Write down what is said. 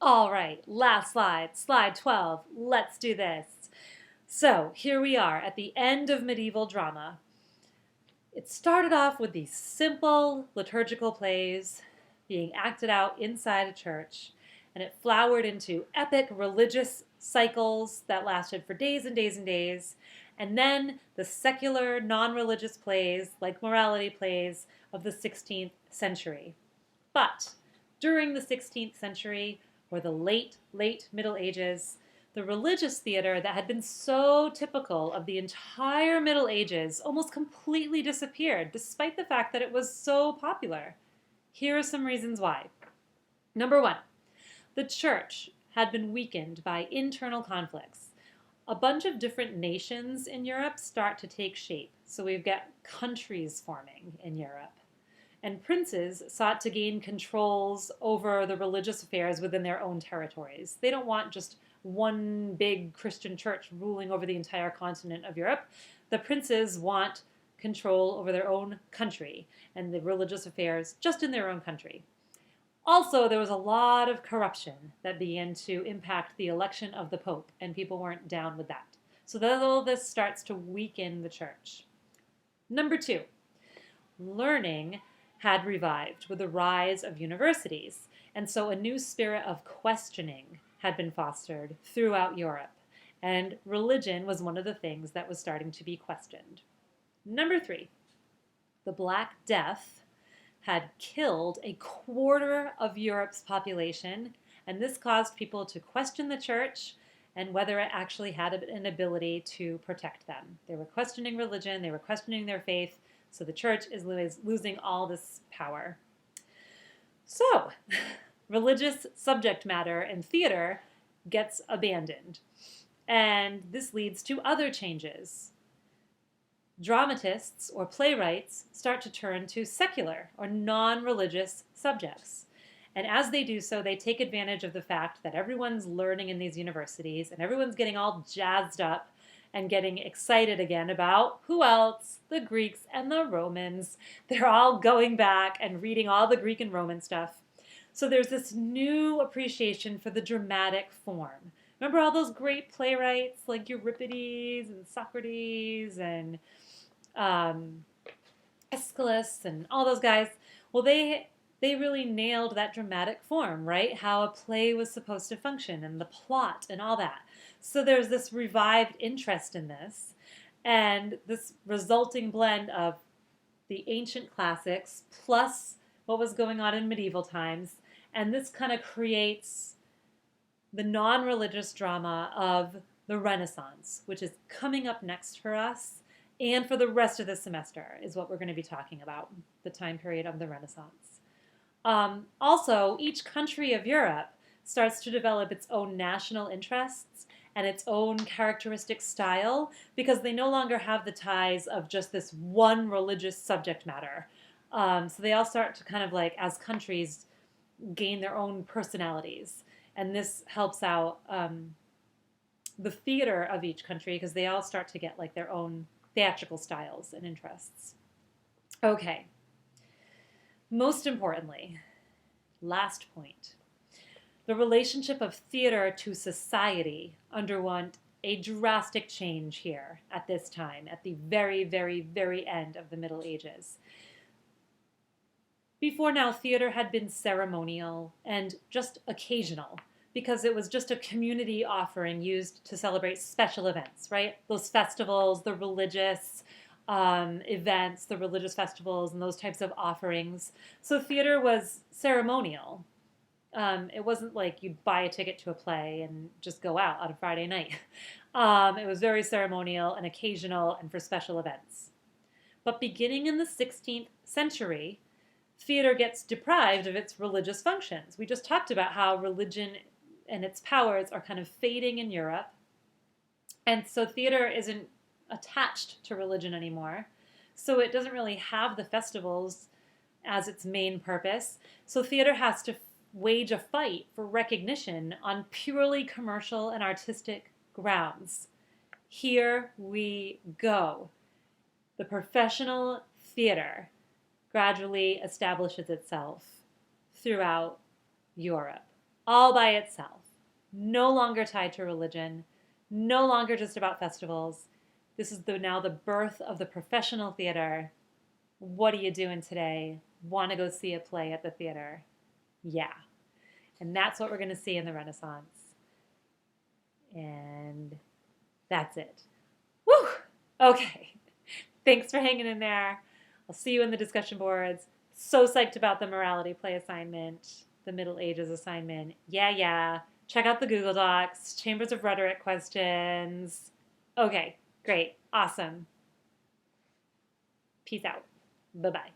All right, last slide, slide 12. Let's do this. So here we are at the end of medieval drama. It started off with these simple liturgical plays being acted out inside a church, and it flowered into epic religious cycles that lasted for days and days and days. And then the secular, non religious plays, like morality plays, of the 16th century. But during the 16th century, or the late Middle Ages, the religious theater that had been so typical of the entire Middle Ages almost completely disappeared, despite the fact that it was so popular. Here are some reasons why. Number one, the church had been weakened by internal conflicts. A bunch of different nations in Europe start to take shape. So we've got countries forming in Europe. And princes sought to gain controls over the religious affairs within their own territories. They don't want just one big Christian church ruling over the entire continent of Europe. The princes want control over their own country and the religious affairs just in their own country. Also, there was a lot of corruption that began to impact the election of the Pope, and people weren't down with that. So all this starts to weaken the church. Number two, learning had revived with the rise of universities, and so a new spirit of questioning had been fostered throughout Europe, and religion was one of the things that was starting to be questioned. Number three, the Black Death had killed a quarter of Europe's population, and this caused people to question the church and whether it actually had an ability to protect them. They were questioning religion, they were questioning their faith, so the church is losing all this power. So, religious subject matter in theater gets abandoned. And this leads to other changes. Dramatists or playwrights start to turn to secular or non-religious subjects. And as they do so, they take advantage of the fact that everyone's learning in these universities and everyone's getting all jazzed up and getting excited again about who else? The Greeks and the Romans. They're all going back and reading all the Greek and Roman stuff. So there's this new appreciation for the dramatic form. Remember all those great playwrights like Euripides and Socrates and Aeschylus and all those guys? Well, they really nailed that dramatic form, right? How a play was supposed to function and the plot and all that. So there's this revived interest in this, and this resulting blend of the ancient classics plus what was going on in medieval times, and this kind of creates the non-religious drama of the Renaissance, which is coming up next for us, and for the rest of the semester is what we're going to be talking about, the time period of the Renaissance. Also, each country of Europe starts to develop its own national interests and its own characteristic style because they no longer have the ties of just this one religious subject matter. So they all start to kind of like, as countries, gain their own personalities. And this helps out the theater of each country because they all start to get like their own theatrical styles and interests. Okay. Most importantly, last point, the relationship of theater to society underwent a drastic change here at this time, at the very, very, very end of the Middle Ages. Before now, theater had been ceremonial and just occasional because it was just a community offering used to celebrate special events, right? Those festivals, the religious events, the religious festivals, and those types of offerings. So theater was ceremonial. It wasn't like you'd buy a ticket to a play and just go out on a Friday night. It was very ceremonial and occasional and for special events. But beginning in the 16th century, theater gets deprived of its religious functions. We just talked about how religion and its powers are kind of fading in Europe. And so theater isn't attached to religion anymore. So it doesn't really have the festivals as its main purpose. So theater has to wage a fight for recognition on purely commercial and artistic grounds. Here we go. The professional theater gradually establishes itself throughout Europe. all by itself, no longer tied to religion, no longer just about festivals. This is now the birth of the professional theater. What are you doing today? Want to go see a play at the theater? Yeah. And that's what we're going to see in the Renaissance. And that's it. Woo! Okay. Thanks for hanging in there. I'll see you in the discussion boards. So psyched about the morality play assignment, the Middle Ages assignment. Yeah. Check out the Google Docs, Chambers of Rhetoric questions. Okay, great. Awesome. Peace out. Bye-bye.